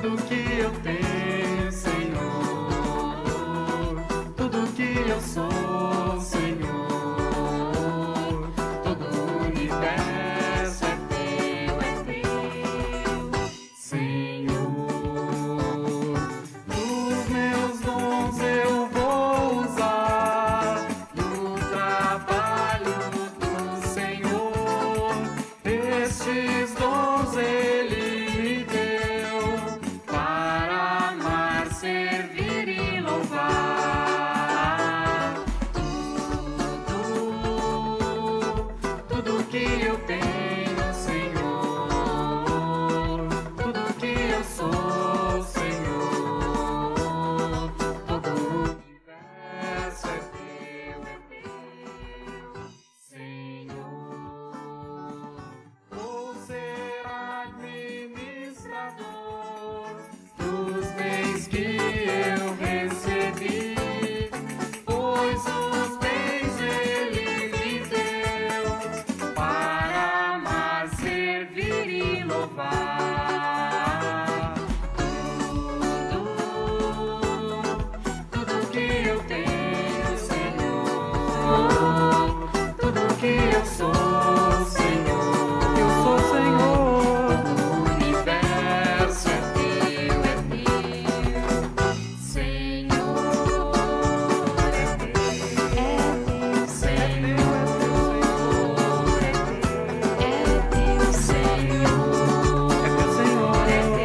tudo que eu tenho, Senhor, tudo que eu sou, Senhor, todo o universo é teu, Senhor. Os meus dons eu vou usar no trabalho do Senhor. Estes dons Ele me deu para amar, servir e louvar. Tudo que eu tenho, Senhor, tudo que eu sou, Senhor, todo o universo é teu, Senhor. Vou ser administrador dos bens que eu recebi, pois os bens Ele me deu para amar, servir e louvar. Tudo que eu tenho, Senhor, tudo que eu sou, Senhor, eu sou, Senhor. O universo é teu, Senhor, é teu, Senhor, é teu, Senhor, é teu, Senhor, é teu.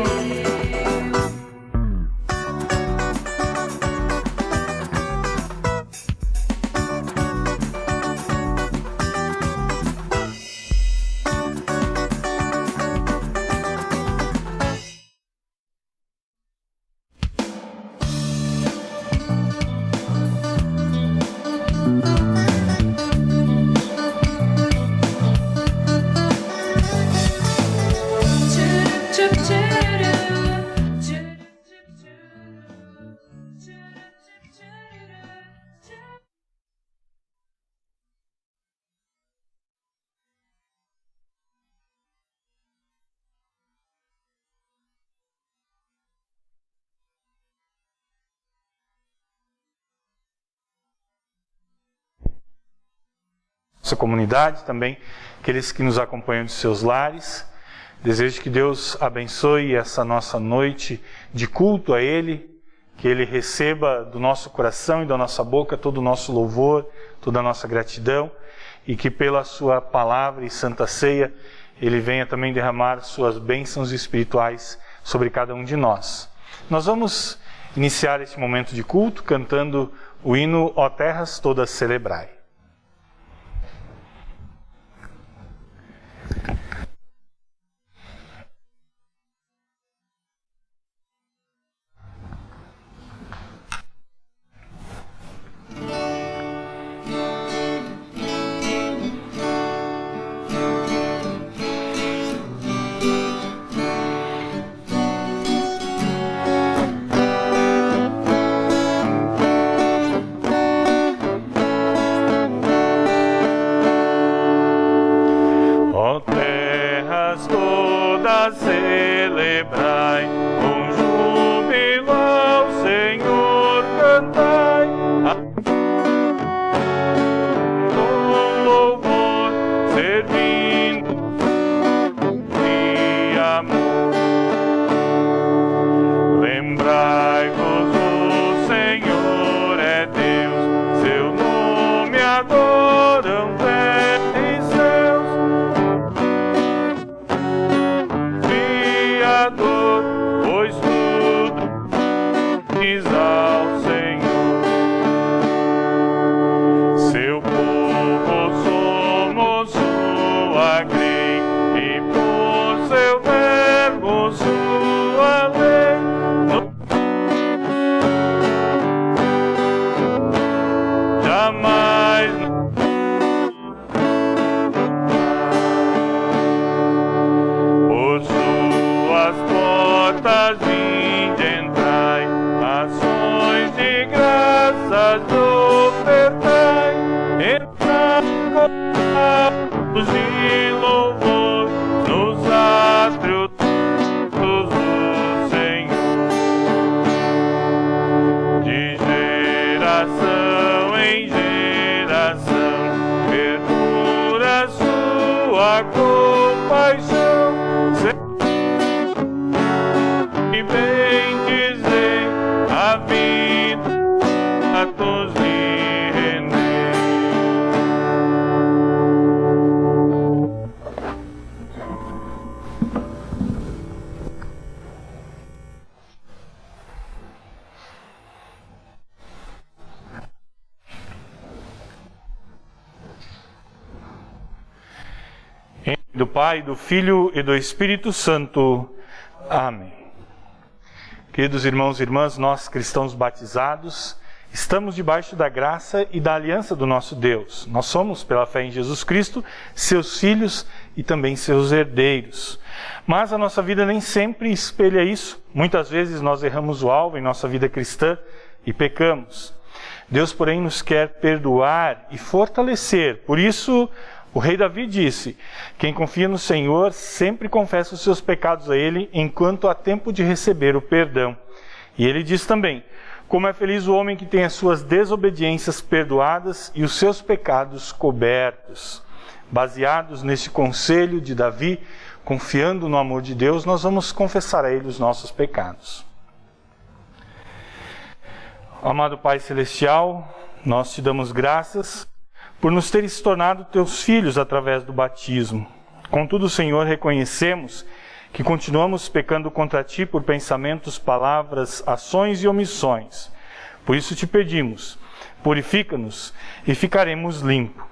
Nossa comunidade também, aqueles que nos acompanham de seus lares. Desejo que Deus abençoe essa nossa noite de culto a Ele, que Ele receba do nosso coração e da nossa boca todo o nosso louvor, toda a nossa gratidão, e que pela sua palavra e santa ceia, Ele venha também derramar suas bênçãos espirituais sobre cada um de nós. Nós vamos iniciar este momento de culto cantando o hino Ó Terras Todas Celebrai. Ó terras todas celebrai, com júbilo ao Senhor cantai, com louvor servindo de amor. Lembrai-vos, o Senhor é Deus, seu nome adoram terra e céus. Pois tudo diz ao Senhor. Seu povo somos sua grei, e por seu verbo sua lei. Jamais por suas portas vinde entrai, ações de graças ofertai, entrai com de louvor nos átrios do Senhor. a vida nos lhe render. Em nome do Pai, do Filho e do Espírito Santo. Amém. Queridos irmãos e irmãs, nós cristãos batizados, estamos debaixo da graça e da aliança do nosso Deus. Nós somos, pela fé em Jesus Cristo, seus filhos e também seus herdeiros. Mas a nossa vida nem sempre espelha isso. Muitas vezes nós erramos o alvo em nossa vida cristã e pecamos. Deus, porém, nos quer perdoar e fortalecer. Por isso, o rei Davi disse: quem confia no Senhor sempre confessa os seus pecados a Ele, enquanto há tempo de receber o perdão. E ele diz também: como é feliz o homem que tem as suas desobediências perdoadas e os seus pecados cobertos. Baseados neste conselho de Davi, confiando no amor de Deus, nós vamos confessar a Ele os nossos pecados. Amado Pai Celestial, nós te damos graças por nos teres tornado teus filhos através do batismo. Contudo, Senhor, reconhecemos que continuamos pecando contra ti por pensamentos, palavras, ações e omissões. Por isso te pedimos, purifica-nos e ficaremos limpos.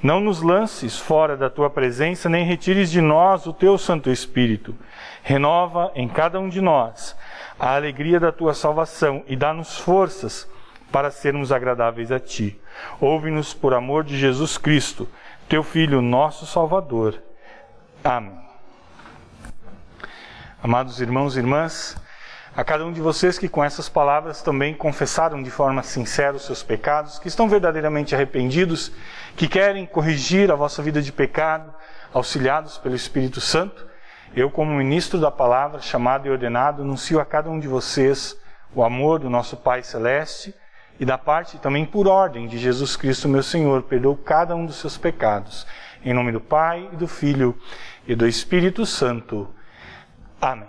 Não nos lances fora da tua presença, nem retires de nós o teu Santo Espírito. Renova em cada um de nós a alegria da tua salvação e dá-nos forças para sermos agradáveis a ti. Ouve-nos por amor de Jesus Cristo, teu Filho, nosso Salvador. Amém. Amados irmãos e irmãs, a cada um de vocês que com essas palavras também confessaram de forma sincera os seus pecados, que estão verdadeiramente arrependidos, que querem corrigir a vossa vida de pecado, auxiliados pelo Espírito Santo, eu, como ministro da palavra, chamado e ordenado, anuncio a cada um de vocês o amor do nosso Pai Celeste, e da parte também por ordem de Jesus Cristo, meu Senhor, perdoa cada um dos seus pecados. Em nome do Pai, e do Filho e do Espírito Santo. Amém.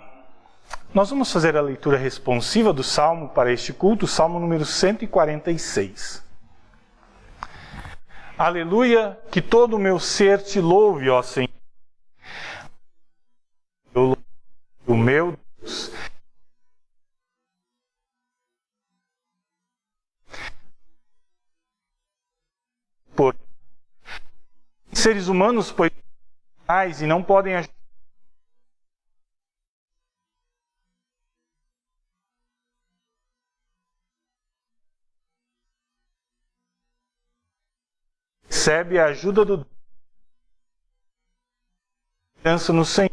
Nós vamos fazer a leitura responsiva do Salmo para este culto, Salmo número 146. Aleluia, que todo o meu ser te louve, ó Senhor. Eu louvo o meu Deus. Por seres humanos, pois e não podem agir. Recebe a ajuda do Descansa no Senhor.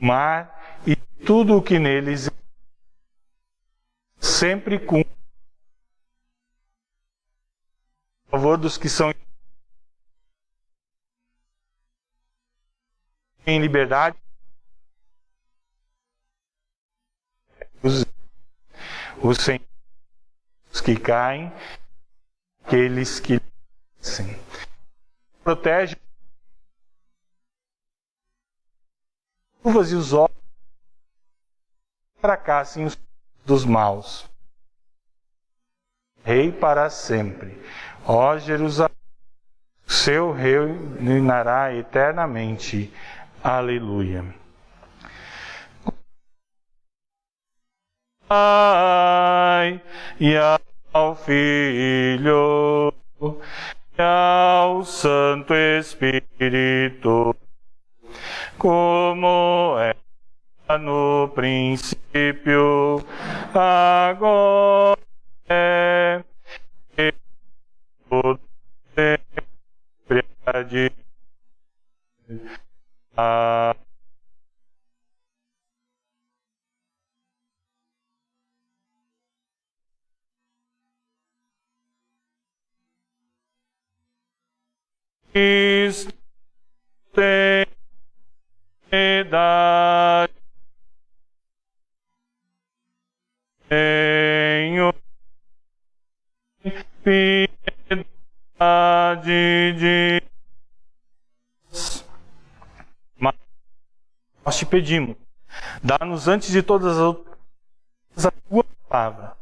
O mar e tudo o que neles sempre com favor dos que são em liberdade, os Senhores que caem, aqueles que protege as chuvas e os olhos fracassem os dos maus. Rei para sempre. Ó Jerusalém, seu rei reinará eternamente. Aleluia. Ai, e ao Filho, e ao Santo Espírito, como é no princípio, agora e todo sempre há de Cristo tem piedade, tenho piedade de... Mas nós te pedimos, Dá-nos antes de todas as outras a tua palavra,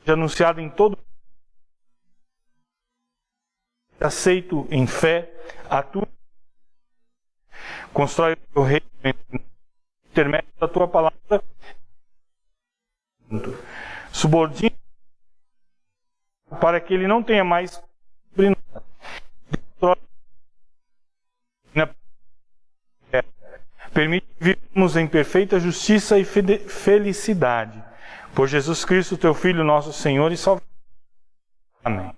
anunciado em todo aceito em fé a tua, constrói o teu reino intermédio da tua palavra, subordina para que ele não tenha mais permite vivermos em perfeita justiça e felicidade por Jesus Cristo, teu Filho, nosso Senhor e Salvador. Amém.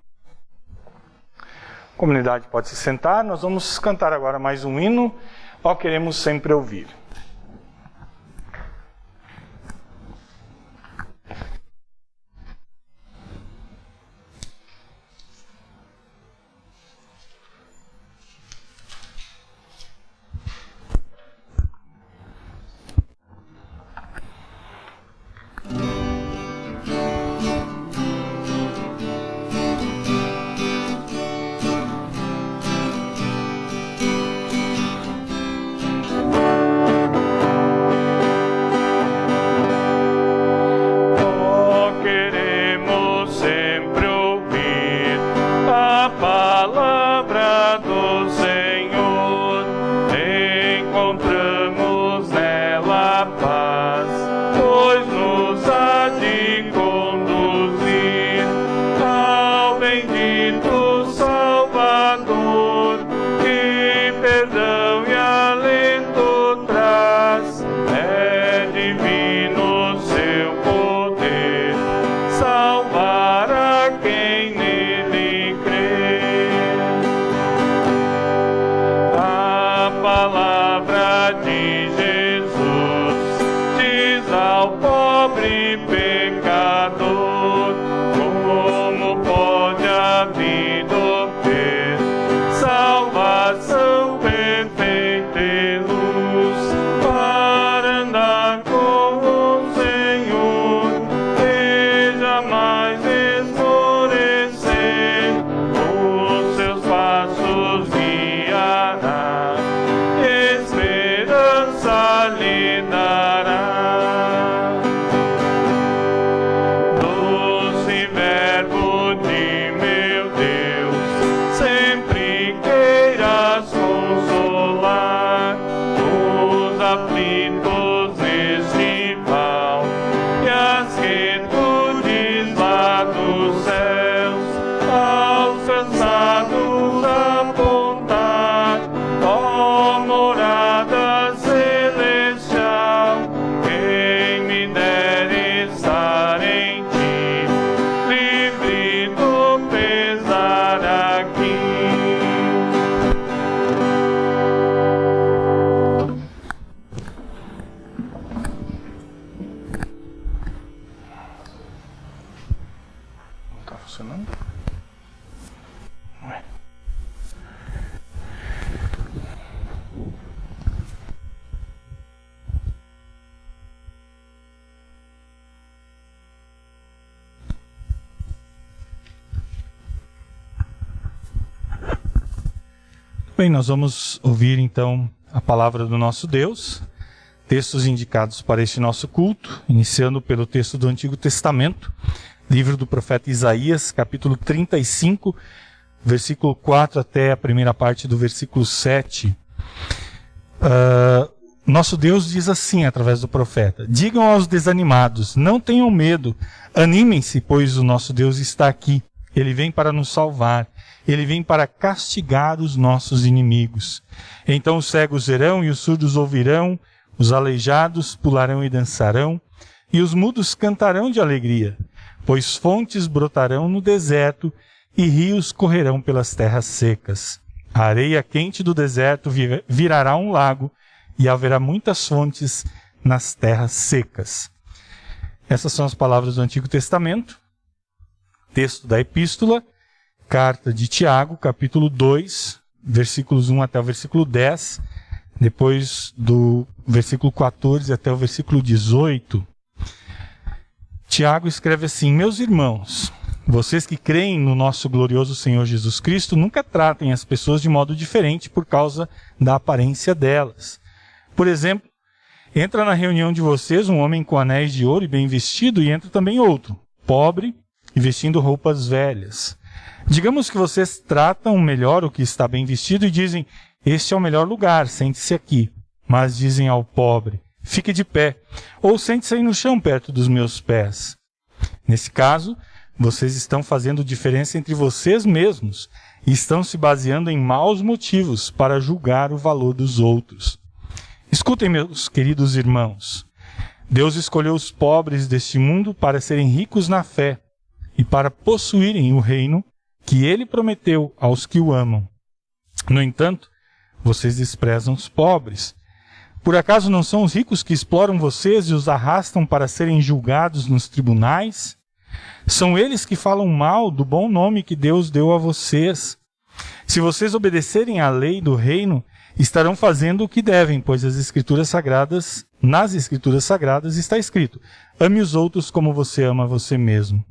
A comunidade pode se sentar. Nós vamos cantar agora mais um hino. Ó, queremos sempre ouvir. Bem, nós vamos ouvir então a palavra do nosso Deus, textos indicados para este nosso culto, iniciando pelo texto do Antigo Testamento, livro do profeta Isaías, capítulo 35, versículo 4 até a primeira parte do versículo 7. Nosso Deus diz assim através do profeta: digam aos desanimados, não tenham medo, animem-se, pois o nosso Deus está aqui. Ele vem para nos salvar. Ele vem para castigar os nossos inimigos. Então os cegos verão e os surdos ouvirão, os aleijados pularão e dançarão, e os mudos cantarão de alegria, pois fontes brotarão no deserto e rios correrão pelas terras secas. A areia quente do deserto virará um lago e haverá muitas fontes nas terras secas. Essas são as palavras do Antigo Testamento. Texto da Epístola, carta de Tiago, capítulo 2, versículos 1 até o versículo 10, depois do versículo 14 até o versículo 18. Tiago escreve assim: meus irmãos, vocês que creem no nosso glorioso Senhor Jesus Cristo, nunca tratem as pessoas de modo diferente por causa da aparência delas. Por exemplo, Entra na reunião de vocês um homem com anéis de ouro e bem vestido, e entra também outro, pobre e vestindo roupas velhas. Digamos que vocês tratam melhor o que está bem vestido e dizem: este é o melhor lugar, sente-se aqui. Mas dizem ao pobre: fique de pé, ou sente-se aí no chão perto dos meus pés. Nesse caso, vocês estão fazendo diferença entre vocês mesmos e estão se baseando em maus motivos para julgar o valor dos outros. Escutem, meus queridos irmãos. Deus escolheu os pobres deste mundo para serem ricos na fé e para possuírem o reino que Ele prometeu aos que o amam. No entanto, vocês desprezam os pobres. Por acaso não são os ricos que exploram vocês e os arrastam para serem julgados nos tribunais? São eles que falam mal do bom nome que Deus deu a vocês. Se vocês obedecerem à lei do reino, estarão fazendo o que devem, pois nas Escrituras Sagradas está escrito: ame os outros como você ama você mesmo.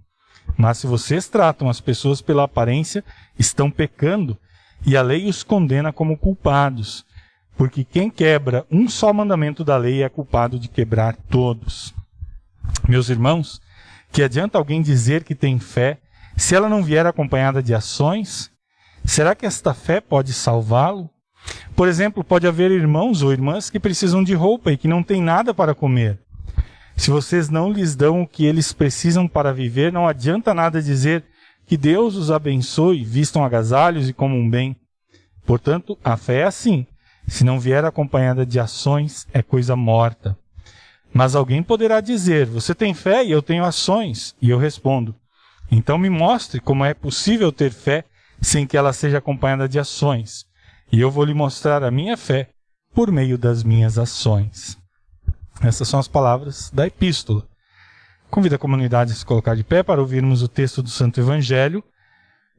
Mas se vocês tratam as pessoas pela aparência, estão pecando, e a lei os condena como culpados, porque quem quebra um só mandamento da lei é culpado de quebrar todos. Meus irmãos, que adianta alguém dizer que tem fé, se ela não vier acompanhada de ações? Será que esta fé pode salvá-lo? Por exemplo, pode haver irmãos ou irmãs que precisam de roupa e que não têm nada para comer. Se vocês não lhes dão o que eles precisam para viver, não adianta nada dizer que Deus os abençoe, vistam agasalhos e comam bem. Portanto, a fé é assim. Se não vier acompanhada de ações, é coisa morta. Mas alguém poderá dizer: você tem fé e eu tenho ações. E eu respondo: então me mostre como é possível ter fé sem que ela seja acompanhada de ações. E eu vou lhe mostrar a minha fé por meio das minhas ações. Essas são as palavras da epístola. Convido a comunidade a se colocar de pé para ouvirmos o texto do Santo Evangelho.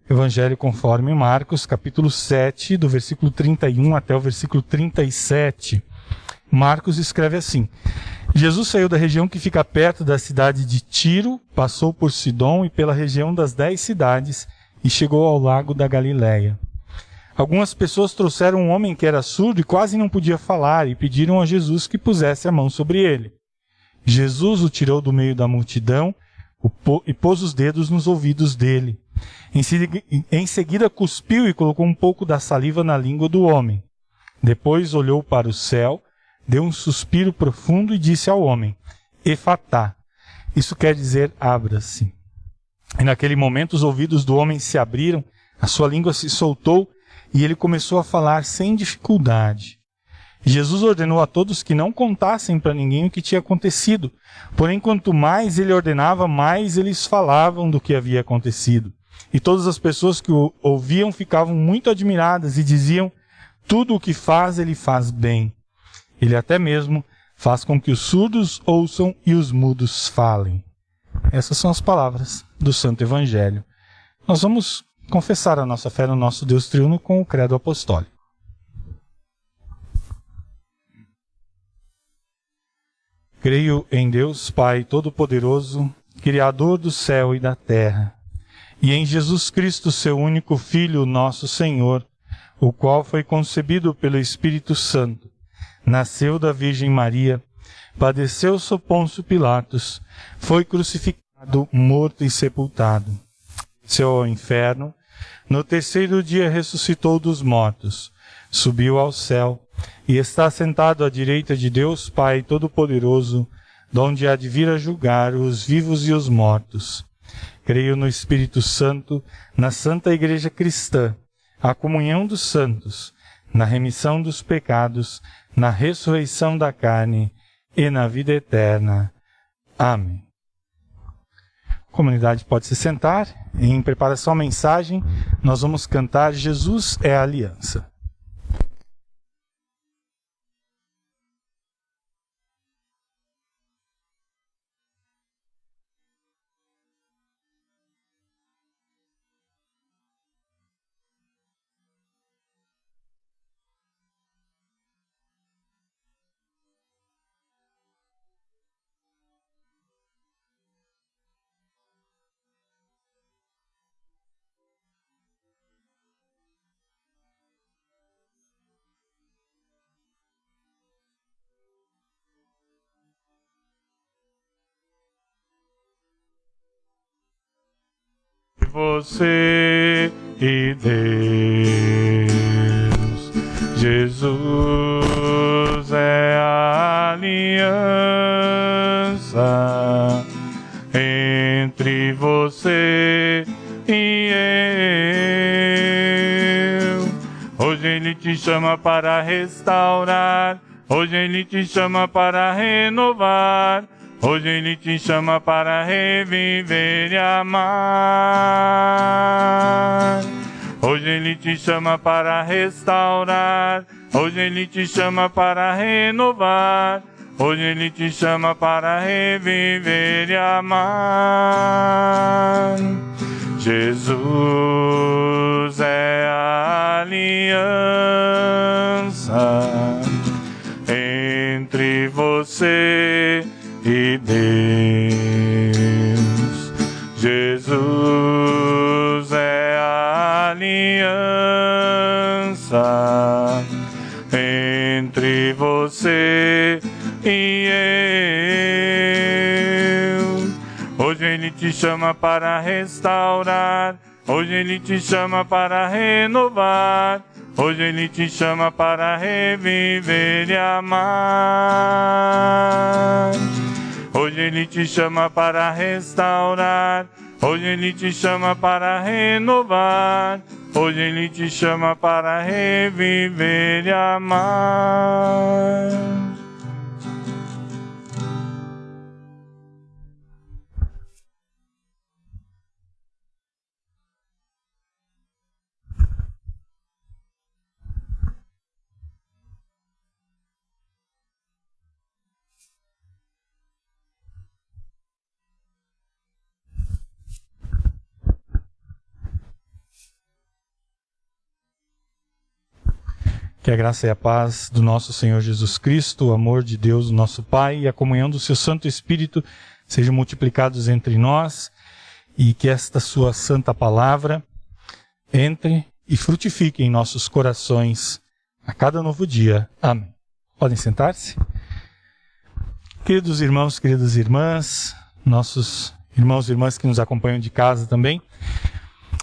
Evangelho conforme Marcos, capítulo 7, do versículo 31 até o versículo 37. Marcos escreve assim: Jesus saiu da região que fica perto da cidade de Tiro, passou por Sidom e pela região das 10 cidades e chegou ao lago da Galileia. Algumas pessoas trouxeram um homem que era surdo e quase não podia falar e pediram a Jesus que pusesse a mão sobre ele. Jesus o tirou do meio da multidão e pôs os dedos nos ouvidos dele. Em seguida cuspiu e colocou um pouco da saliva na língua do homem. Depois olhou para o céu, deu um suspiro profundo e disse ao homem: Efatá. Isso quer dizer abra-se. E naquele momento os ouvidos do homem se abriram, a sua língua se soltou e ele começou a falar sem dificuldade. Jesus ordenou a todos que não contassem para ninguém o que tinha acontecido. Porém, quanto mais ele ordenava, mais eles falavam do que havia acontecido. E todas as pessoas que o ouviam ficavam muito admiradas e diziam: tudo o que faz, ele faz bem. Ele até mesmo faz com que os surdos ouçam e os mudos falem. Essas são as palavras do Santo Evangelho. Nós vamos confessar a nossa fé no nosso Deus triuno com o credo apostólico. Creio em Deus Pai Todo-Poderoso, Criador do céu e da terra, e em Jesus Cristo, seu único Filho, nosso Senhor, o qual foi concebido pelo Espírito Santo, nasceu da Virgem Maria, padeceu sob Pôncio Pilatos, foi crucificado, morto e sepultado. Desceu ao inferno, no terceiro dia ressuscitou dos mortos, subiu ao céu e está sentado à direita de Deus Pai Todo-Poderoso, donde há de vir a julgar os vivos e os mortos. Creio no Espírito Santo, na Santa Igreja Cristã, a comunhão dos santos, na remissão dos pecados, na ressurreição da carne e na vida eterna. Amém. A comunidade pode se sentar. Em preparação à mensagem, nós vamos cantar Jesus é a Aliança. você e Deus. Jesus é a aliança entre você e eu. Hoje Ele te chama para restaurar, hoje Ele te chama para renovar, hoje Ele te chama para reviver e amar. Hoje Ele te chama para restaurar, hoje Ele te chama para renovar, hoje Ele te chama para reviver e amar. Jesus é a aliança entre você e Deus. Jesus é a aliança entre você e eu. Hoje Ele te chama para restaurar, hoje Ele te chama para renovar, hoje Ele te chama para reviver e amar. Hoje Ele te chama para restaurar, hoje Ele te chama para renovar, hoje Ele te chama para reviver e amar. Que a graça e a paz do nosso Senhor Jesus Cristo, o amor de Deus, nosso Pai, e a comunhão do seu Santo Espírito sejam multiplicados entre nós, e que esta sua santa palavra entre e frutifique em nossos corações a cada novo dia. Amém. Podem sentar-se. Queridos irmãos, queridas irmãs, nossos irmãos e irmãs que nos acompanham de casa também,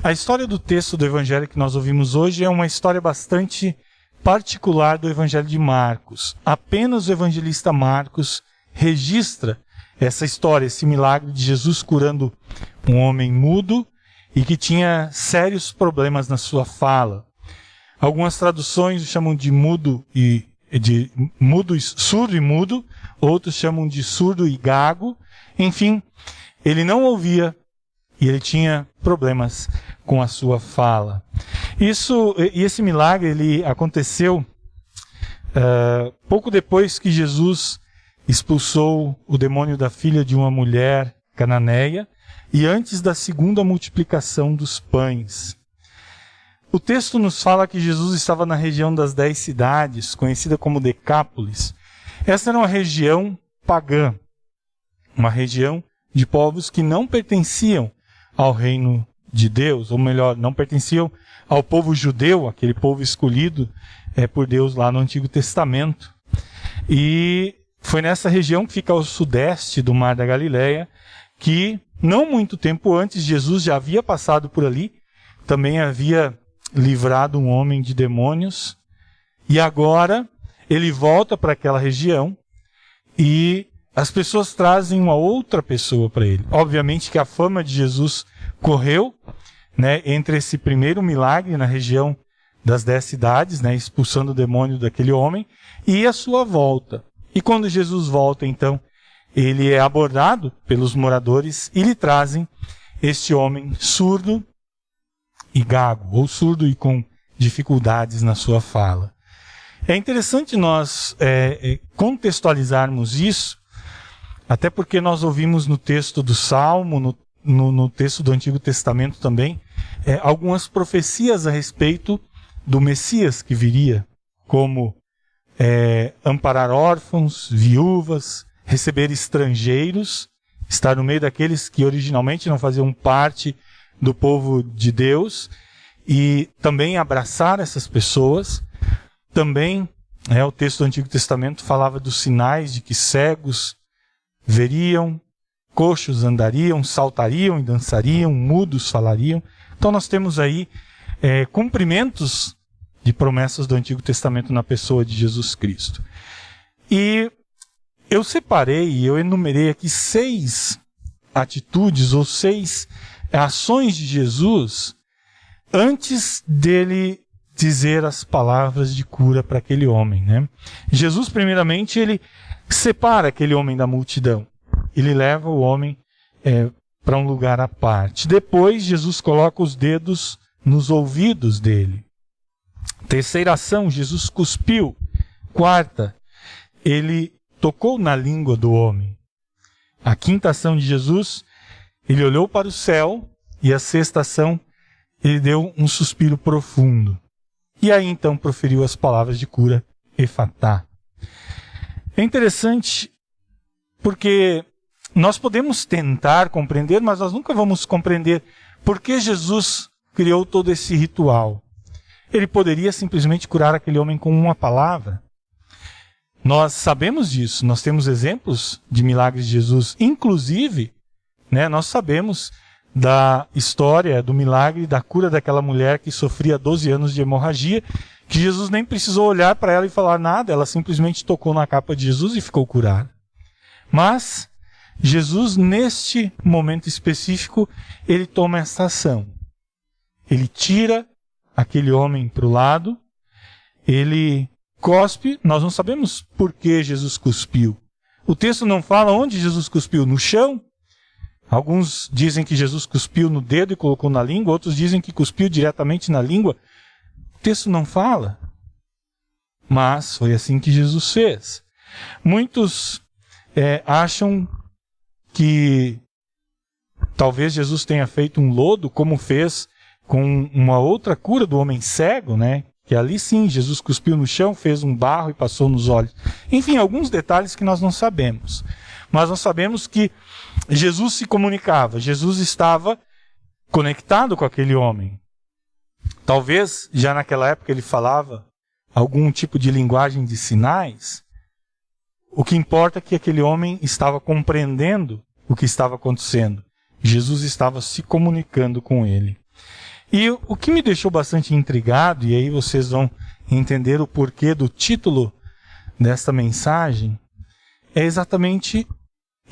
a história do texto do Evangelho que nós ouvimos hoje é uma história bastante particular do Evangelho de Marcos. Apenas o evangelista Marcos registra essa história, esse milagre de Jesus curando um homem mudo e que tinha sérios problemas na sua fala. Algumas traduções chamam de surdo e mudo, outros chamam de surdo e gago. Enfim, ele não ouvia e ele tinha problemas com a sua fala. Esse milagre ele aconteceu pouco depois que Jesus expulsou o demônio da filha de uma mulher cananeia e antes da segunda multiplicação dos pães. O texto nos fala que Jesus estava na região das 10 cidades, conhecida como Decápolis. Essa era uma região pagã, uma região de povos que não pertenciam ao reino de Deus, ou melhor, não pertenciam ao povo judeu, aquele povo escolhido por Deus lá no Antigo Testamento. E foi nessa região que fica ao sudeste do Mar da Galileia que, não muito tempo antes, Jesus já havia passado por ali, também havia livrado um homem de demônios, e agora ele volta para aquela região e as pessoas trazem uma outra pessoa para ele. Obviamente que a fama de Jesus correu, né, entre esse primeiro milagre na região das 10 cidades, né, expulsando o demônio daquele homem, e a sua volta. E quando Jesus volta, então, ele é abordado pelos moradores e lhe trazem este homem surdo e gago, ou surdo e com dificuldades na sua fala. É interessante nós contextualizarmos isso, até porque nós ouvimos no texto do Salmo, no texto do Antigo Testamento também, algumas profecias a respeito do Messias que viria, como amparar órfãos, viúvas, receber estrangeiros, estar no meio daqueles que originalmente não faziam parte do povo de Deus, e também abraçar essas pessoas. Também, o texto do Antigo Testamento falava dos sinais de que cegos veriam, coxos andariam, saltariam e dançariam, mudos falariam. Então nós temos aí cumprimentos de promessas do Antigo Testamento na pessoa de Jesus Cristo. E eu separei, eu enumerei aqui 6 atitudes ou 6 ações de Jesus antes dele dizer as palavras de cura para aquele homem, né? Jesus, primeiramente, ele separa aquele homem da multidão. Ele leva o homem para um lugar à parte. Depois, Jesus coloca os dedos nos ouvidos dele. Terceira ação, Jesus cuspiu. Quarta, ele tocou na língua do homem. A quinta ação de Jesus, ele olhou para o céu. E a sexta ação, ele deu um suspiro profundo. E aí então proferiu as palavras de cura, Efatá. É interessante porque nós podemos tentar compreender, mas nós nunca vamos compreender por que Jesus criou todo esse ritual. Ele poderia simplesmente curar aquele homem com uma palavra. Nós sabemos disso, nós temos exemplos de milagres de Jesus. Inclusive, nós sabemos da história, do milagre, da cura daquela mulher que sofria 12 anos de hemorragia, que Jesus nem precisou olhar para ela e falar nada, ela simplesmente tocou na capa de Jesus e ficou curada. Mas Jesus, neste momento específico, ele toma essa ação. Ele tira aquele homem para o lado, ele cospe, nós não sabemos por que Jesus cuspiu. O texto não fala onde Jesus cuspiu, no chão. Alguns dizem que Jesus cuspiu no dedo e colocou na língua, outros dizem que cuspiu diretamente na língua. O texto não fala. Mas foi assim que Jesus fez. Muitos acham que talvez Jesus tenha feito um lodo, como fez com uma outra cura do homem cego, que ali sim, Jesus cuspiu no chão, fez um barro e passou nos olhos. Enfim, alguns detalhes que nós não sabemos. Mas nós sabemos que Jesus se comunicava, Jesus estava conectado com aquele homem. Talvez já naquela época ele falava algum tipo de linguagem de sinais. O que importa é que aquele homem estava compreendendo o que estava acontecendo. Jesus estava se comunicando com ele. E o que me deixou bastante intrigado, e aí vocês vão entender o porquê do título desta mensagem, é exatamente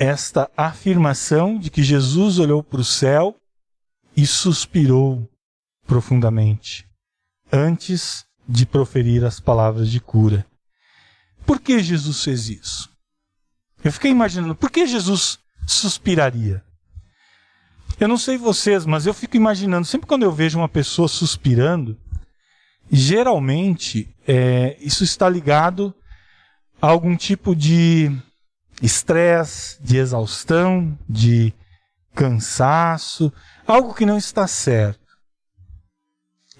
esta afirmação de que Jesus olhou para o céu e suspirou profundamente, antes de proferir as palavras de cura. Por que Jesus fez isso? Eu fiquei imaginando, por que Jesus suspiraria? Eu não sei vocês, mas eu fico imaginando, sempre quando eu vejo uma pessoa suspirando, geralmente isso está ligado a algum tipo de estresse, de exaustão, de cansaço, algo que não está certo.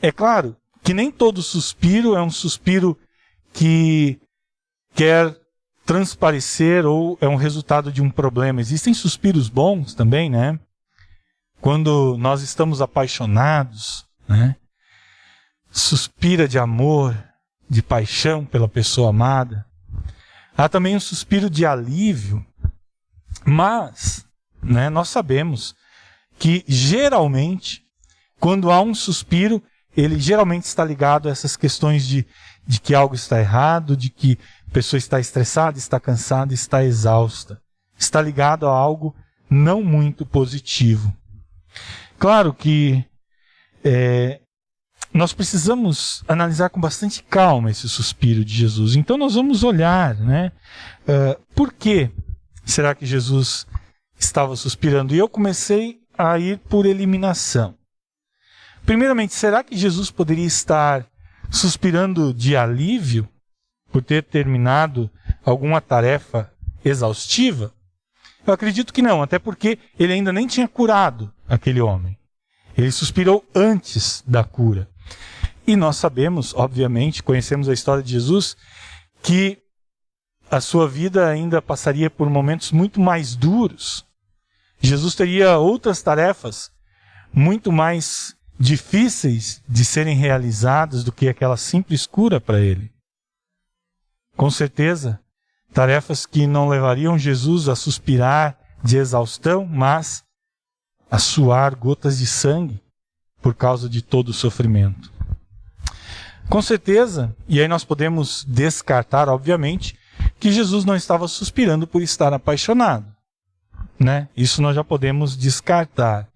É claro que nem todo suspiro é um suspiro que quer transparecer ou é um resultado de um problema. Existem suspiros bons também, Quando nós estamos apaixonados, suspira de amor, de paixão pela pessoa amada. Há também um suspiro de alívio, mas nós sabemos que geralmente, quando há um suspiro, ele geralmente está ligado a essas questões de que algo está errado, de que a pessoa está estressada, está cansada, está exausta. Está ligado a algo não muito positivo. Claro que nós precisamos analisar com bastante calma esse suspiro de Jesus. Então nós vamos olhar, por que será que Jesus estava suspirando? E eu comecei a ir por eliminação. Primeiramente, será que Jesus poderia estar suspirando de alívio por ter terminado alguma tarefa exaustiva? Eu acredito que não, até porque ele ainda nem tinha curado aquele homem. Ele suspirou antes da cura. E nós sabemos, obviamente, conhecemos a história de Jesus, que a sua vida ainda passaria por momentos muito mais duros. Jesus teria outras tarefas muito mais difíceis de serem realizadas do que aquela simples cura para ele. Com certeza, tarefas que não levariam Jesus a suspirar de exaustão, mas a suar gotas de sangue por causa de todo o sofrimento. Com certeza, e aí nós podemos descartar, obviamente, que Jesus não estava suspirando por estar apaixonado, né? Isso nós já podemos descartar.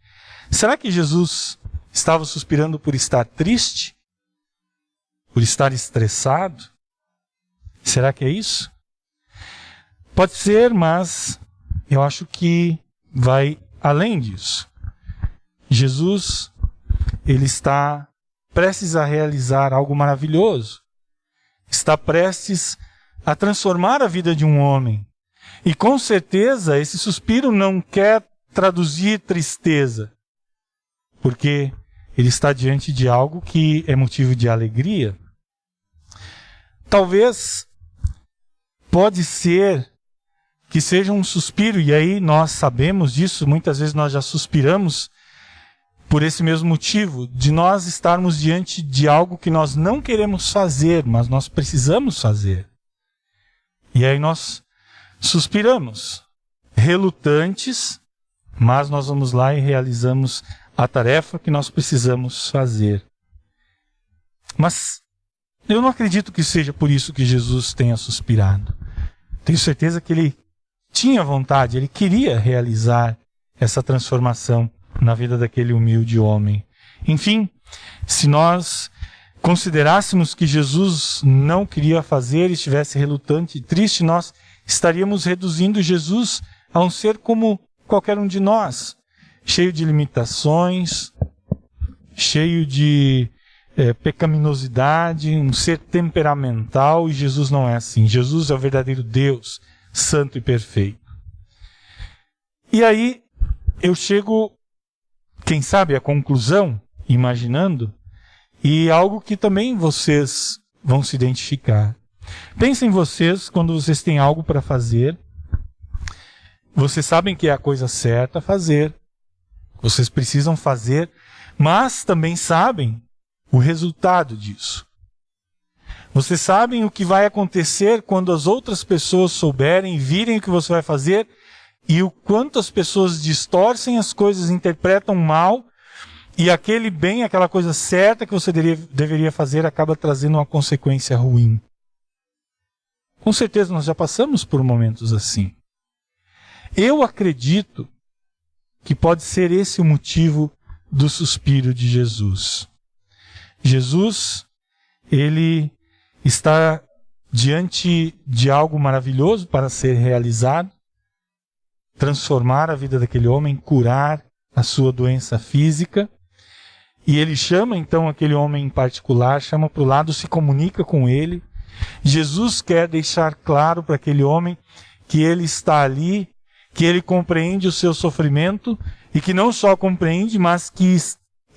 Será que Jesus estava suspirando por estar triste? Por estar estressado? Será que é isso? Pode ser, mas eu acho que vai além disso. Jesus, ele está prestes a realizar algo maravilhoso. Está prestes a transformar a vida de um homem. E com certeza esse suspiro não quer traduzir tristeza, porque ele está diante de algo que é motivo de alegria. Talvez, pode ser que seja um suspiro, e aí nós sabemos disso, muitas vezes nós já suspiramos por esse mesmo motivo, de nós estarmos diante de algo que nós não queremos fazer, mas nós precisamos fazer. E aí nós suspiramos, relutantes, mas nós vamos lá e realizamos a tarefa que nós precisamos fazer. Mas eu não acredito que seja por isso que Jesus tenha suspirado. Tenho certeza que ele tinha vontade, ele queria realizar essa transformação na vida daquele humilde homem. Enfim, se nós considerássemos que Jesus não queria fazer, estivesse relutante e triste, nós estaríamos reduzindo Jesus a um ser como qualquer um de nós, cheio de limitações, cheio de pecaminosidade, um ser temperamental, e Jesus não é assim. Jesus é o verdadeiro Deus, santo e perfeito. E aí eu chego, quem sabe, à conclusão, imaginando, e algo que também vocês vão se identificar. Pensem vocês, quando vocês têm algo para fazer, vocês sabem que é a coisa certa a fazer, vocês precisam fazer, mas também sabem o resultado disso. Vocês sabem o que vai acontecer quando as outras pessoas souberem e virem o que você vai fazer, e o quanto as pessoas distorcem as coisas, interpretam mal, e aquele bem, aquela coisa certa que você deveria fazer, acaba trazendo uma consequência ruim. Com certeza nós já passamos por momentos assim. Eu acredito que pode ser esse o motivo do suspiro de Jesus. Jesus, ele está diante de algo maravilhoso para ser realizado, transformar a vida daquele homem, curar a sua doença física, e ele chama então aquele homem em particular, chama para o lado, se comunica com ele. Jesus quer deixar claro para aquele homem que ele está ali, que ele compreende o seu sofrimento, e que não só compreende, mas que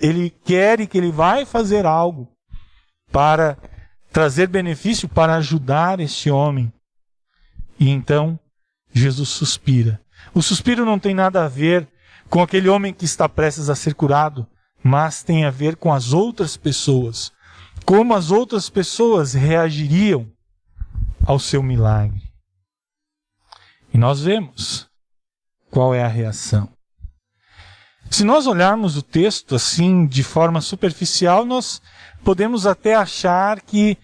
ele quer e que ele vai fazer algo para trazer benefício, para ajudar este homem. E então Jesus suspira. O suspiro não tem nada a ver com aquele homem que está prestes a ser curado, mas tem a ver com as outras pessoas. Como as outras pessoas reagiriam ao seu milagre. E nós vemos qual é a reação. Se nós olharmos o texto assim de forma superficial, nós podemos até achar que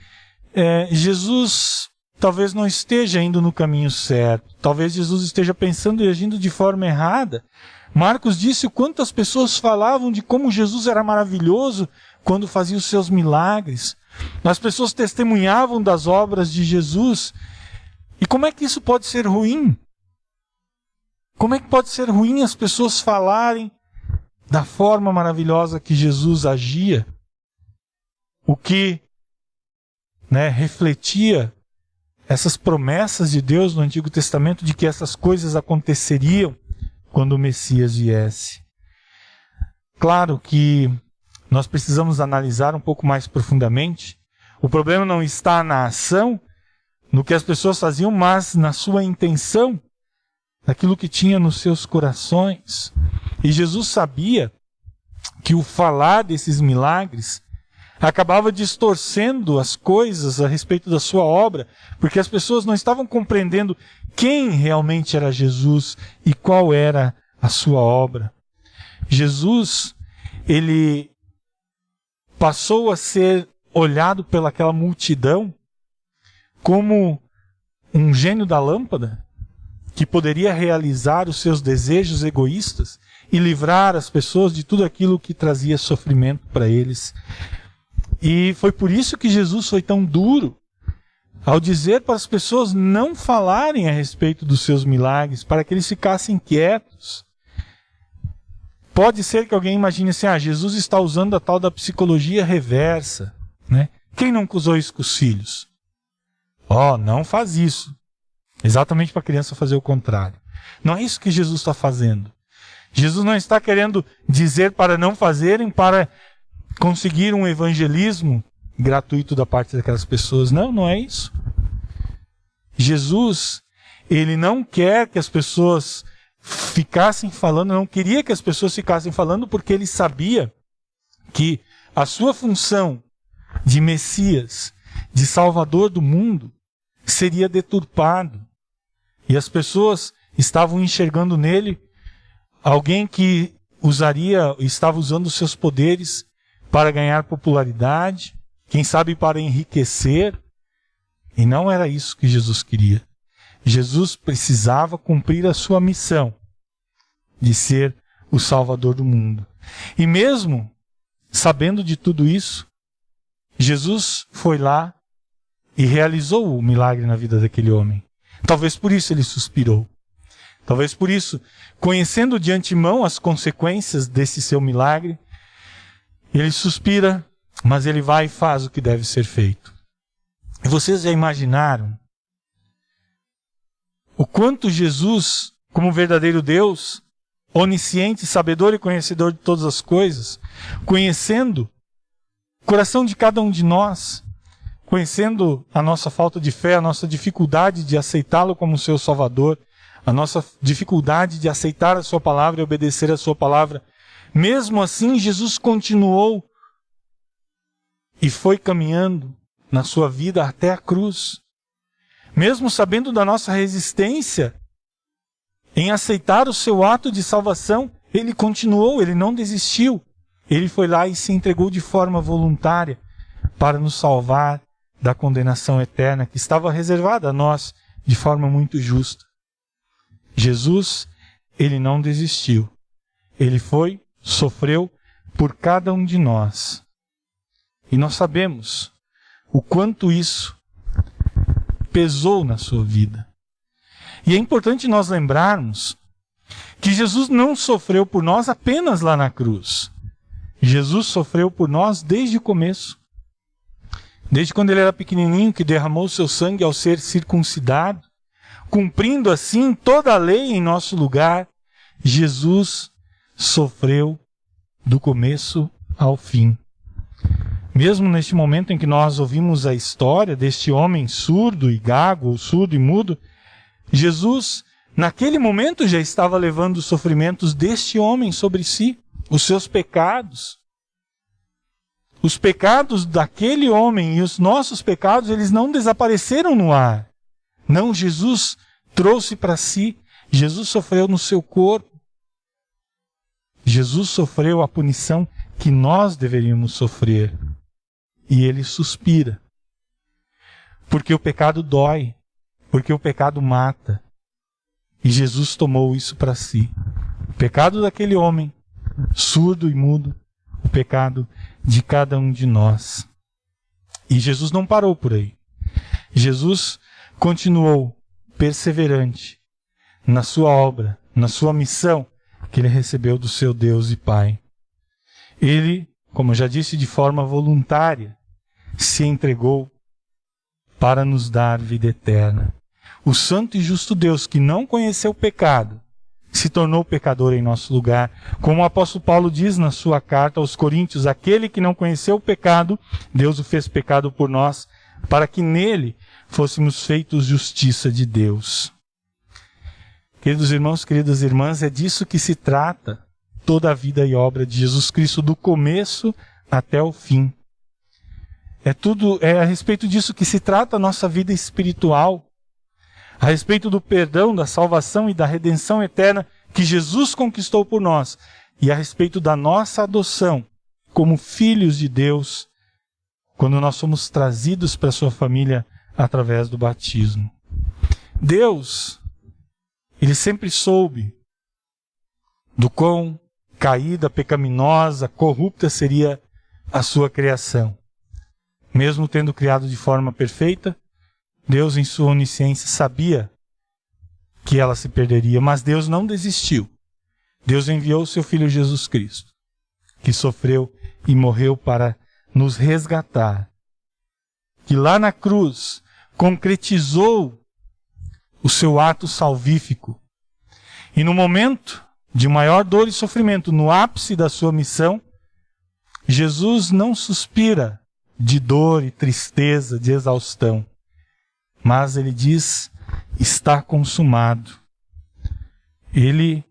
Jesus talvez não esteja indo no caminho certo. Talvez Jesus esteja pensando e agindo de forma errada. Marcos disse o quanto as pessoas falavam de como Jesus era maravilhoso quando fazia os seus milagres. As pessoas testemunhavam das obras de Jesus. E como é que isso pode ser ruim? Como é que pode ser ruim as pessoas falarem da forma maravilhosa que Jesus agia? O que refletia essas promessas de Deus no Antigo Testamento de que essas coisas aconteceriam quando o Messias viesse. Claro que nós precisamos analisar um pouco mais profundamente. O problema não está na ação, no que as pessoas faziam, mas na sua intenção, naquilo que tinha nos seus corações. E Jesus sabia que o falar desses milagres acabava distorcendo as coisas a respeito da sua obra, porque as pessoas não estavam compreendendo quem realmente era Jesus e qual era a sua obra. Jesus, ele passou a ser olhado pelaquela multidão como um gênio da lâmpada, que poderia realizar os seus desejos egoístas e livrar as pessoas de tudo aquilo que trazia sofrimento para eles. E foi por isso que Jesus foi tão duro ao dizer para as pessoas não falarem a respeito dos seus milagres, para que eles ficassem quietos. Pode ser que alguém imagine assim, Jesus está usando a tal da psicologia reversa, né? Quem nunca usou isso com os filhos? Não faz isso. Exatamente para a criança fazer o contrário. Não é isso que Jesus está fazendo. Jesus não está querendo dizer para não fazerem, para conseguir um evangelismo gratuito da parte daquelas pessoas. Não, não é isso. Jesus, ele não quer que as pessoas ficassem falando, não queria que as pessoas ficassem falando, porque ele sabia que a sua função de Messias, de Salvador do mundo, seria deturpado. E as pessoas estavam enxergando nele alguém que estava usando os seus poderes para ganhar popularidade, quem sabe para enriquecer. E não era isso que Jesus queria. Jesus precisava cumprir a sua missão de ser o Salvador do mundo. E mesmo sabendo de tudo isso, Jesus foi lá e realizou o milagre na vida daquele homem. Talvez por isso ele suspirou. Talvez por isso, conhecendo de antemão as consequências desse seu milagre, ele suspira, mas ele vai e faz o que deve ser feito. E vocês já imaginaram o quanto Jesus, como verdadeiro Deus, onisciente, sabedor e conhecedor de todas as coisas, conhecendo o coração de cada um de nós, conhecendo a nossa falta de fé, a nossa dificuldade de aceitá-lo como seu Salvador, a nossa dificuldade de aceitar a sua palavra e obedecer a sua palavra, mesmo assim Jesus continuou e foi caminhando na sua vida até a cruz. Mesmo sabendo da nossa resistência em aceitar o seu ato de salvação, ele continuou, ele não desistiu. Ele foi lá e se entregou de forma voluntária para nos salvar da condenação eterna que estava reservada a nós de forma muito justa. Jesus, ele não desistiu. Ele foi, sofreu por cada um de nós. E nós sabemos o quanto isso pesou na sua vida. E é importante nós lembrarmos que Jesus não sofreu por nós apenas lá na cruz. Jesus sofreu por nós desde o começo. Desde quando ele era pequenininho, que derramou seu sangue ao ser circuncidado, cumprindo assim toda a lei em nosso lugar, Jesus sofreu do começo ao fim. Mesmo neste momento em que nós ouvimos a história deste homem surdo e gago, ou surdo e mudo, Jesus, naquele momento, já estava levando os sofrimentos deste homem sobre si, os seus pecados. Os pecados daquele homem e os nossos pecados, eles não desapareceram no ar. Não, Jesus trouxe para si, Jesus sofreu no seu corpo. Jesus sofreu a punição que nós deveríamos sofrer. E ele suspira. Porque o pecado dói. Porque o pecado mata. E Jesus tomou isso para si. O pecado daquele homem, surdo e mudo. O pecado de cada um de nós. E Jesus não parou por aí. Jesus continuou perseverante na sua obra, na sua missão que ele recebeu do seu Deus e Pai. Ele, como eu já disse, de forma voluntária, se entregou para nos dar vida eterna. O santo e justo Deus, que não conheceu o pecado, se tornou pecador em nosso lugar. Como o apóstolo Paulo diz na sua carta aos Coríntios, aquele que não conheceu o pecado, Deus o fez pecado por nós, para que nele fôssemos feitos justiça de Deus. Queridos irmãos, queridas irmãs, é disso que se trata toda a vida e obra de Jesus Cristo, do começo até o fim. É a respeito disso que se trata a nossa vida espiritual, a respeito do perdão, da salvação e da redenção eterna que Jesus conquistou por nós, e a respeito da nossa adoção como filhos de Deus, quando nós somos trazidos para a sua família através do batismo. Deus, Ele sempre soube do quão caída, pecaminosa, corrupta seria a sua criação. Mesmo tendo criado de forma perfeita, Deus, em sua onisciência, sabia que ela se perderia, mas Deus não desistiu. Deus enviou o seu Filho Jesus Cristo, que sofreu e morreu para nos resgatar, que lá na cruz concretizou o seu ato salvífico. E no momento de maior dor e sofrimento, no ápice da sua missão, Jesus não suspira de dor e tristeza, de exaustão, mas ele diz: está consumado. Ele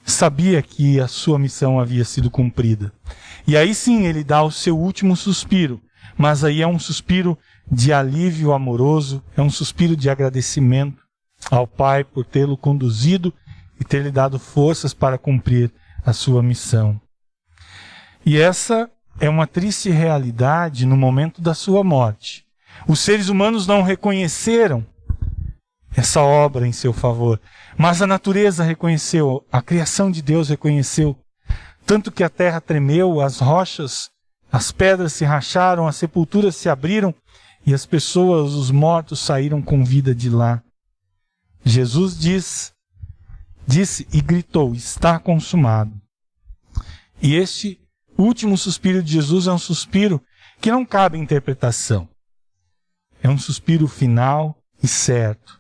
sabia que a sua missão havia sido cumprida. E aí sim ele dá o seu último suspiro, mas aí é um suspiro de alívio amoroso, é um suspiro de agradecimento ao Pai por tê-lo conduzido e ter lhe dado forças para cumprir a sua missão. E essa é uma triste realidade no momento da sua morte. Os seres humanos não reconheceram essa obra em seu favor, mas a natureza reconheceu, a criação de Deus reconheceu, tanto que a terra tremeu, as rochas, as pedras se racharam, as sepulturas se abriram e as pessoas, os mortos, saíram com vida de lá. Jesus disse e gritou: está consumado. E este último suspiro de Jesus é um suspiro que não cabe interpretação. É um suspiro final e certo.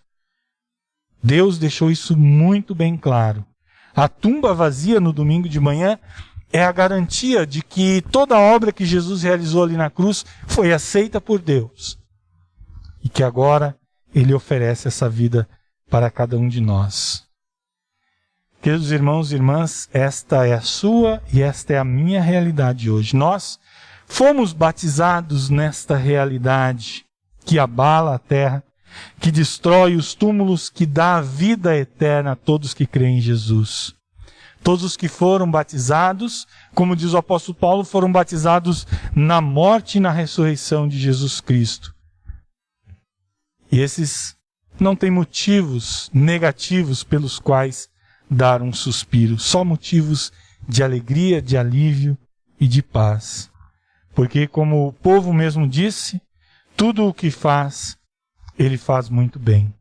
Deus deixou isso muito bem claro. A tumba vazia no domingo de manhã é a garantia de que toda a obra que Jesus realizou ali na cruz foi aceita por Deus. E que agora Ele oferece essa vida para cada um de nós. Queridos irmãos e irmãs, esta é a sua e esta é a minha realidade hoje. Nós fomos batizados nesta realidade que abala a terra, que destrói os túmulos, que dá a vida eterna a todos que creem em Jesus. Todos os que foram batizados, como diz o apóstolo Paulo, foram batizados na morte e na ressurreição de Jesus Cristo. E esses não têm motivos negativos pelos quais dar um suspiro, só motivos de alegria, de alívio e de paz. Porque, como o povo mesmo disse, tudo o que faz, Ele faz muito bem.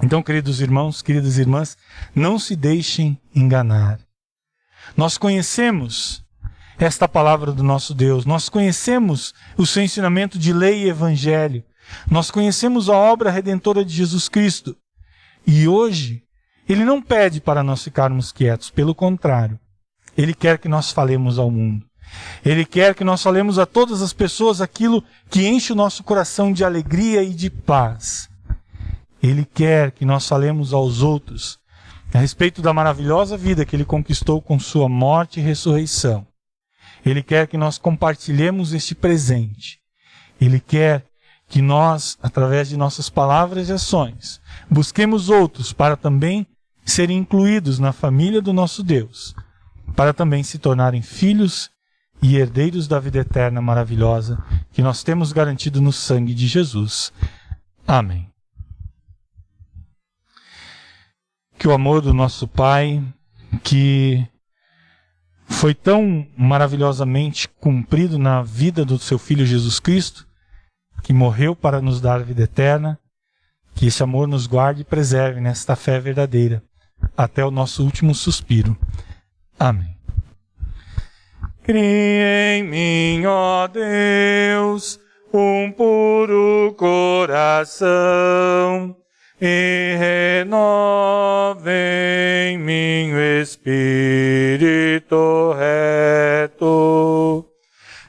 Então, queridos irmãos, queridas irmãs, não se deixem enganar. Nós conhecemos esta palavra do nosso Deus, nós conhecemos o seu ensinamento de lei e evangelho, nós conhecemos a obra redentora de Jesus Cristo. E hoje, Ele não pede para nós ficarmos quietos, pelo contrário, Ele quer que nós falemos ao mundo. Ele quer que nós falemos a todas as pessoas aquilo que enche o nosso coração de alegria e de paz. Ele quer que nós falemos aos outros a respeito da maravilhosa vida que Ele conquistou com sua morte e ressurreição. Ele quer que nós compartilhemos este presente. Ele quer que nós, através de nossas palavras e ações, busquemos outros para também serem incluídos na família do nosso Deus, para também se tornarem filhos e herdeiros da vida eterna maravilhosa que nós temos garantido no sangue de Jesus. Amém. Que o amor do nosso Pai, que foi tão maravilhosamente cumprido na vida do seu Filho Jesus Cristo, que morreu para nos dar a vida eterna, que esse amor nos guarde e preserve nesta fé verdadeira, até o nosso último suspiro. Amém. Crie em mim, ó Deus, um puro coração, e renove em mim o espírito reto.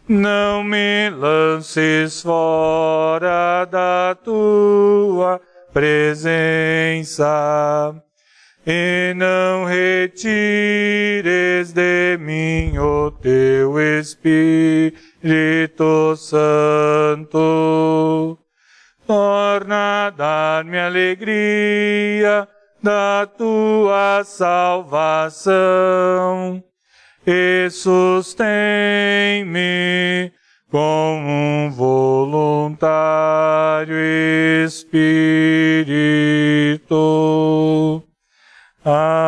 Não me lances fora da tua presença, e não retires de mim o teu Espírito Espírito Santo, torna a dar-me alegria da tua salvação e sustém-me como um voluntário Espírito. Amém.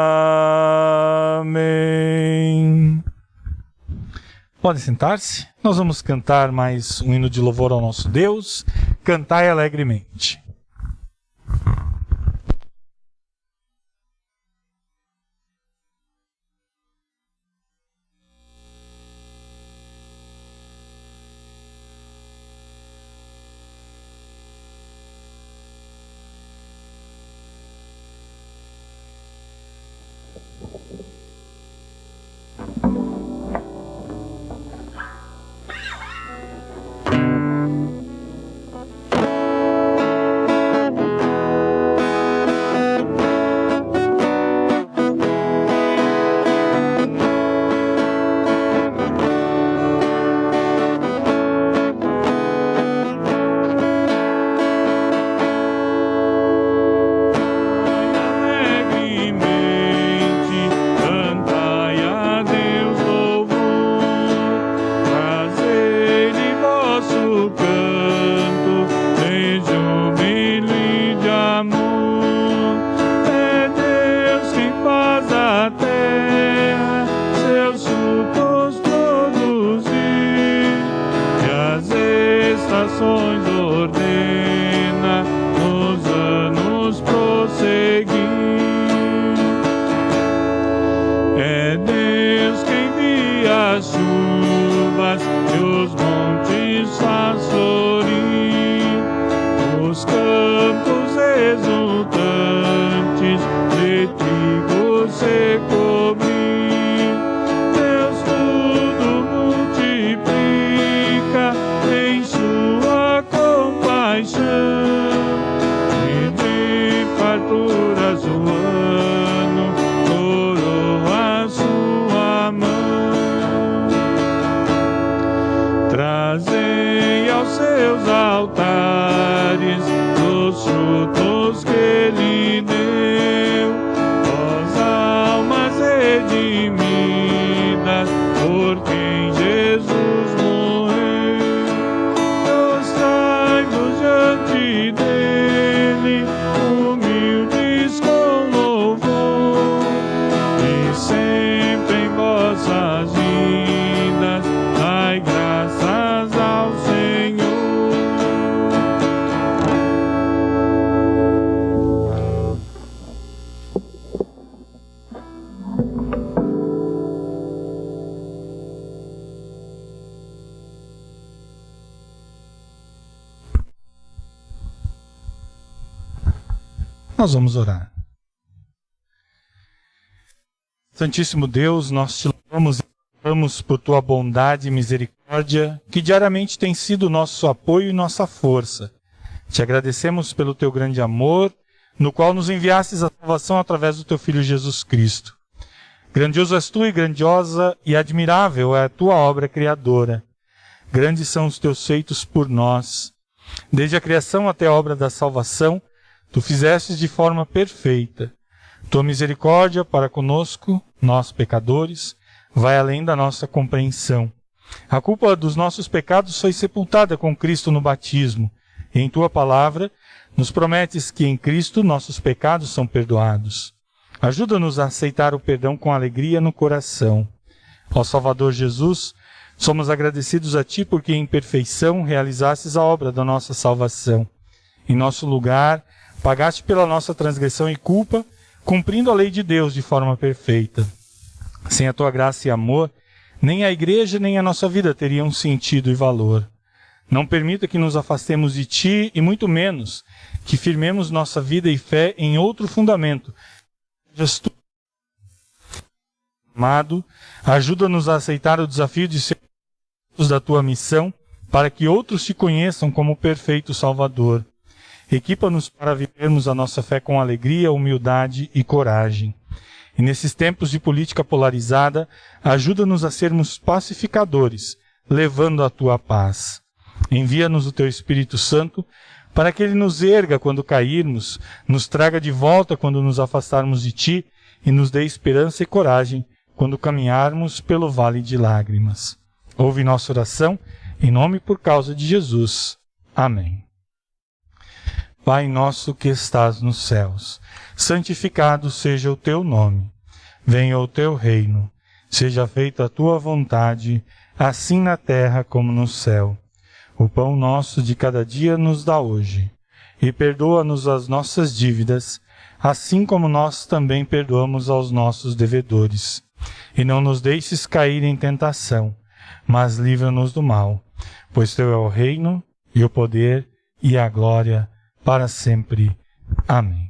Podem sentar-se. Nós vamos cantar mais um hino de louvor ao nosso Deus. Cantai alegremente. Ordena nos anos prosseguir. É Deus quem envia as chuvas e os montes faz florir, os campos exultantes de trigo se cobrir. Deus tudo multiplica em sua compaixão, e de farturas o ano coroa sua mão. Trazei aos seus altares os frutos que ele deu, ó almas redimidas por quem Jesus morreu. Prostrai-vos diante dele, humildes com louvor, e sempre em vossas vidas dai graças ao Senhor. Nós vamos orar. Santíssimo Deus, nós te louvamos e louvamos por tua bondade e misericórdia, que diariamente tem sido nosso apoio e nossa força. Te agradecemos pelo teu grande amor, no qual nos enviastes a salvação através do teu Filho Jesus Cristo. Grandioso és tu e grandiosa e admirável é a tua obra criadora. Grandes são os teus feitos por nós. Desde a criação até a obra da salvação, tu fizestes de forma perfeita. Tua misericórdia para conosco, nós pecadores, vai além da nossa compreensão. A culpa dos nossos pecados foi sepultada com Cristo no batismo. E em tua palavra, nos prometes que em Cristo nossos pecados são perdoados. Ajuda-nos a aceitar o perdão com alegria no coração. Ó Salvador Jesus, somos agradecidos a ti porque em perfeição realizastes a obra da nossa salvação. Em nosso lugar, pagaste pela nossa transgressão e culpa, cumprindo a lei de Deus de forma perfeita. Sem a tua graça e amor, nem a igreja nem a nossa vida teriam sentido e valor. Não permita que nos afastemos de ti e muito menos que firmemos nossa vida e fé em outro fundamento. Jesus, amado, ajuda-nos a aceitar o desafio de ser da tua missão, para que outros te conheçam como perfeito Salvador. Equipa-nos para vivermos a nossa fé com alegria, humildade e coragem. E nesses tempos de política polarizada, ajuda-nos a sermos pacificadores, levando a tua paz. Envia-nos o teu Espírito Santo, para que ele nos erga quando cairmos, nos traga de volta quando nos afastarmos de ti e nos dê esperança e coragem quando caminharmos pelo vale de lágrimas. Ouve nossa oração, em nome e por causa de Jesus. Amém. Pai nosso que estás nos céus, santificado seja o teu nome. Venha o teu reino. Seja feita a tua vontade, assim na terra como no céu. O pão nosso de cada dia nos dá hoje. E perdoa-nos as nossas dívidas, assim como nós também perdoamos aos nossos devedores. E não nos deixes cair em tentação, mas livra-nos do mal. Pois teu é o reino, e o poder, e a glória, para sempre. Amém.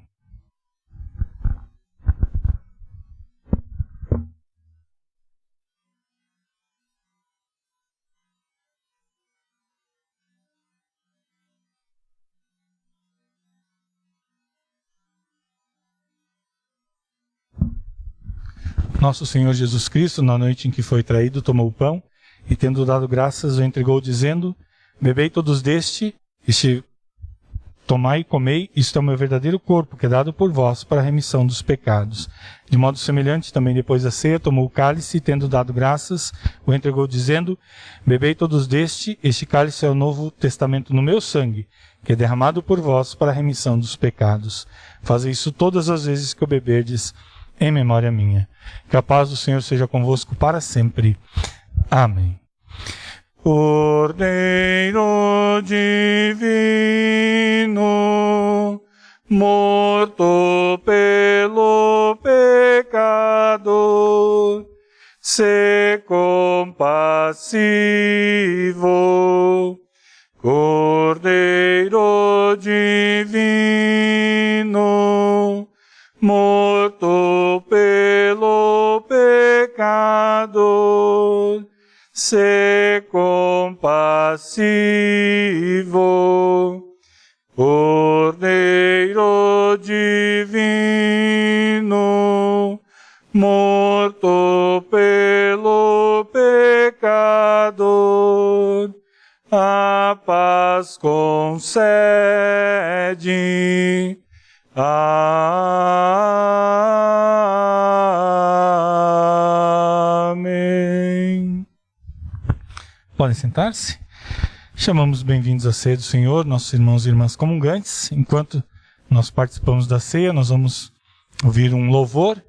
Nosso Senhor Jesus Cristo, na noite em que foi traído, tomou o pão e, tendo dado graças, o entregou, dizendo: bebei todos deste, tomai e comei, isto é o meu verdadeiro corpo, que é dado por vós para a remissão dos pecados. De modo semelhante, também depois da ceia, tomou o cálice e, tendo dado graças, o entregou, dizendo: bebei todos deste, este cálice é o novo testamento no meu sangue, que é derramado por vós para a remissão dos pecados. Fazei isso todas as vezes que o beberdes, em memória minha. Que a paz do Senhor seja convosco para sempre. Amém. Cordeiro divino, morto pelo pecado, se compassivo. Cordeiro divino, morto pelo pecado, se compassivo. Cordeiro divino, morto pelo pecado, a paz concede. Amém. Podem sentar-se. Chamamos bem-vindos à ceia do Senhor, nossos irmãos e irmãs comungantes. Enquanto nós participamos da ceia, nós vamos ouvir um louvor.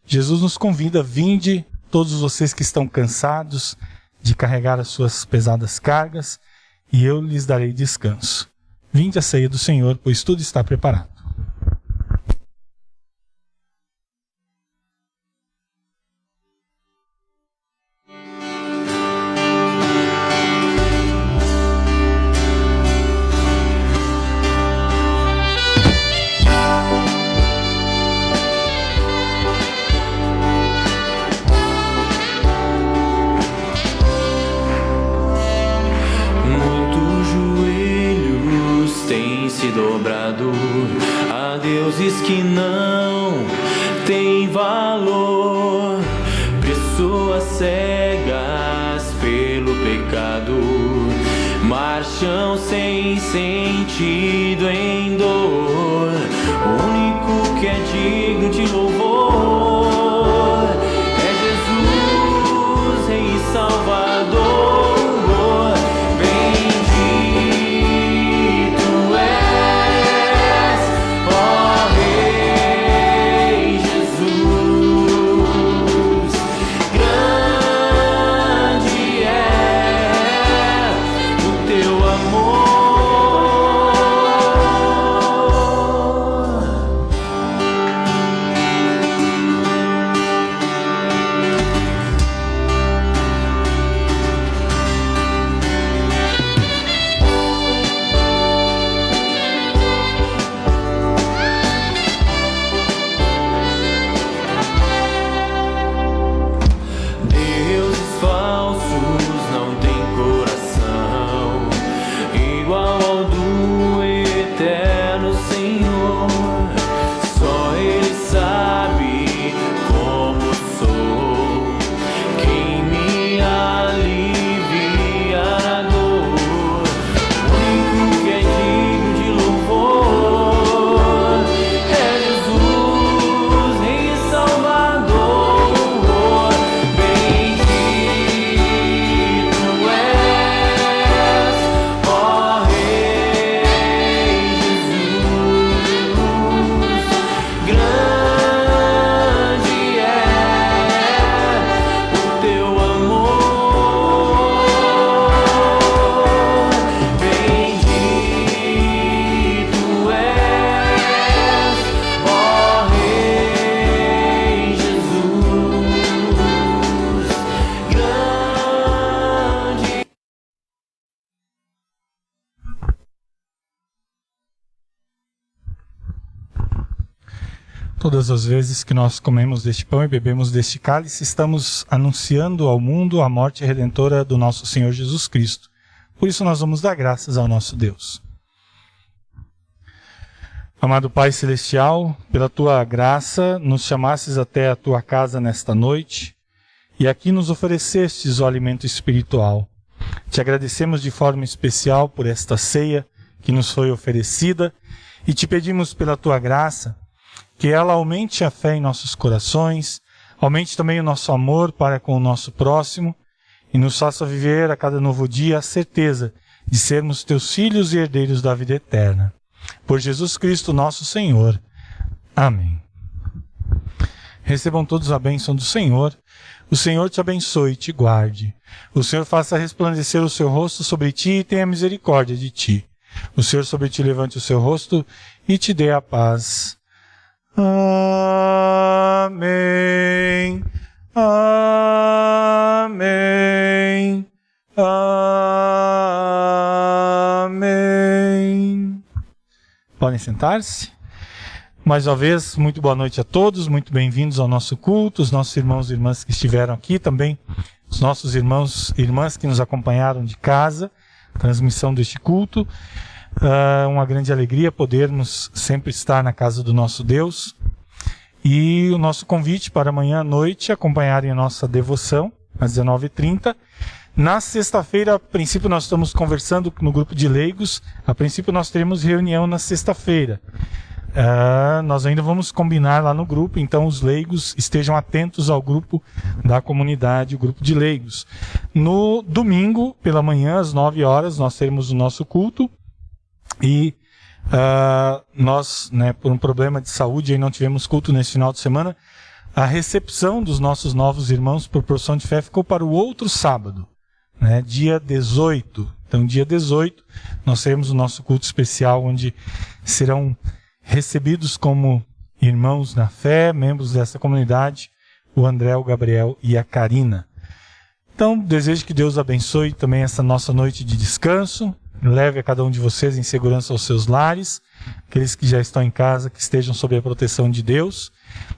Jesus nos convida: vinde, todos vocês que estão cansados de carregar as suas pesadas cargas, e eu lhes darei descanso. Vinde à ceia do Senhor, pois tudo está preparado. Dobrado a deuses que não têm valor, pessoas cegas pelo pecado, marcham sem sentido em dor. O único que é digno de louvor é Jesus, Rei e Salvador. Todas as vezes que nós comemos deste pão e bebemos deste cálice, estamos anunciando ao mundo a morte redentora do nosso Senhor Jesus Cristo. Por isso nós vamos dar graças ao nosso Deus. Amado Pai Celestial, pela Tua graça, nos chamastes até a Tua casa nesta noite e aqui nos oferecestes o alimento espiritual. Te agradecemos de forma especial por esta ceia que nos foi oferecida e te pedimos pela Tua graça que ela aumente a fé em nossos corações, aumente também o nosso amor para com o nosso próximo e nos faça viver a cada novo dia a certeza de sermos Teus filhos e herdeiros da vida eterna. Por Jesus Cristo nosso Senhor. Amém. Recebam todos a bênção do Senhor. O Senhor te abençoe e te guarde. O Senhor faça resplandecer o seu rosto sobre ti e tenha misericórdia de ti. O Senhor sobre ti levante o seu rosto e te dê a paz. Amém. Amém. Amém. Podem sentar-se. Mais uma vez, muito boa noite a todos, muito bem-vindos ao nosso culto, os nossos irmãos e irmãs que estiveram aqui, também os nossos irmãos e irmãs que nos acompanharam de casa, transmissão deste culto. Uma grande alegria podermos sempre estar na casa do nosso Deus. E o nosso convite para amanhã à noite acompanharem a nossa devoção, às 19h30. Na sexta-feira, a princípio nós estamos conversando no grupo de leigos, a princípio nós teremos reunião na sexta-feira. Nós ainda vamos combinar lá no grupo, então os leigos estejam atentos ao grupo da comunidade, o grupo de leigos. No domingo, pela manhã, às 9 horas, nós teremos o nosso culto. E nós, por um problema de saúde, aí não tivemos culto nesse final de semana. A recepção dos nossos novos irmãos por profissão de fé ficou para o outro sábado, dia 18. Então, dia 18, nós teremos o nosso culto especial, onde serão recebidos como irmãos na fé, membros dessa comunidade, o André, o Gabriel e a Karina. Então, desejo que Deus abençoe também essa nossa noite de descanso. Leve a cada um de vocês em segurança aos seus lares, aqueles que já estão em casa, que estejam sob a proteção de Deus.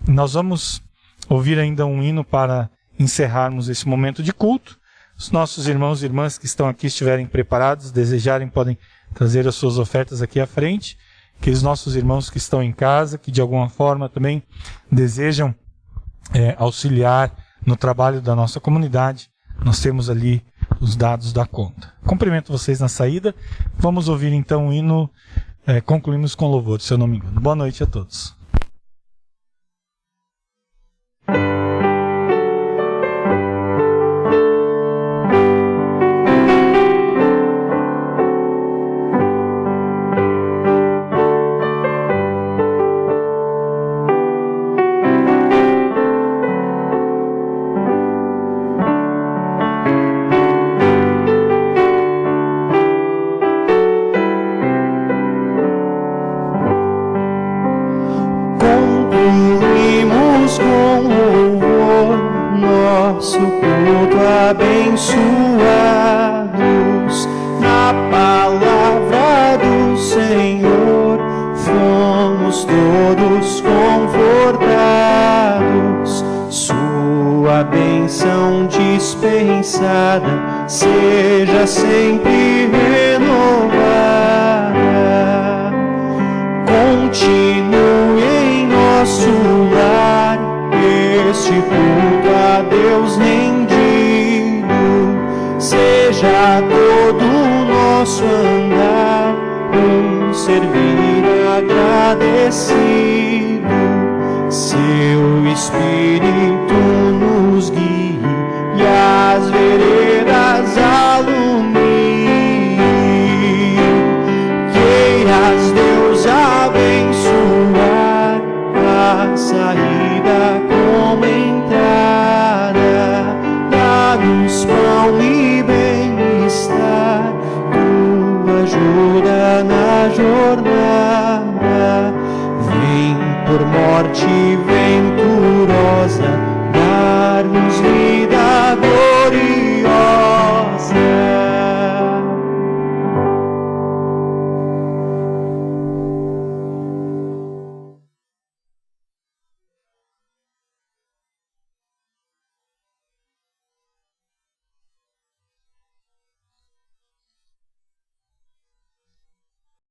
Nós vamos ouvir ainda um hino para encerrarmos esse momento de culto. Os nossos irmãos e irmãs que estão aqui estiverem preparados, desejarem, podem trazer as suas ofertas aqui à frente. Aqueles nossos irmãos que estão em casa, que de alguma forma também desejam auxiliar no trabalho da nossa comunidade, nós temos ali os dados da conta. Cumprimento vocês na saída. Vamos ouvir então o hino. Concluímos com louvor, se eu não me engano. Boa noite a todos. Abençoados na palavra do Senhor, fomos todos confortados. Sua bênção dispensada seja sempre renovada. Continue em nosso lar este culto a Deus rendido. Seja todo o nosso andar servir agradecido. Seu Espírito nos guie e as veredas alumie. Queiras Deus abençoar a saída como entrada. Dá-nos pão e bem-estar, tua ajuda na jornada. Vem por morte venturosa, dar-nos vida.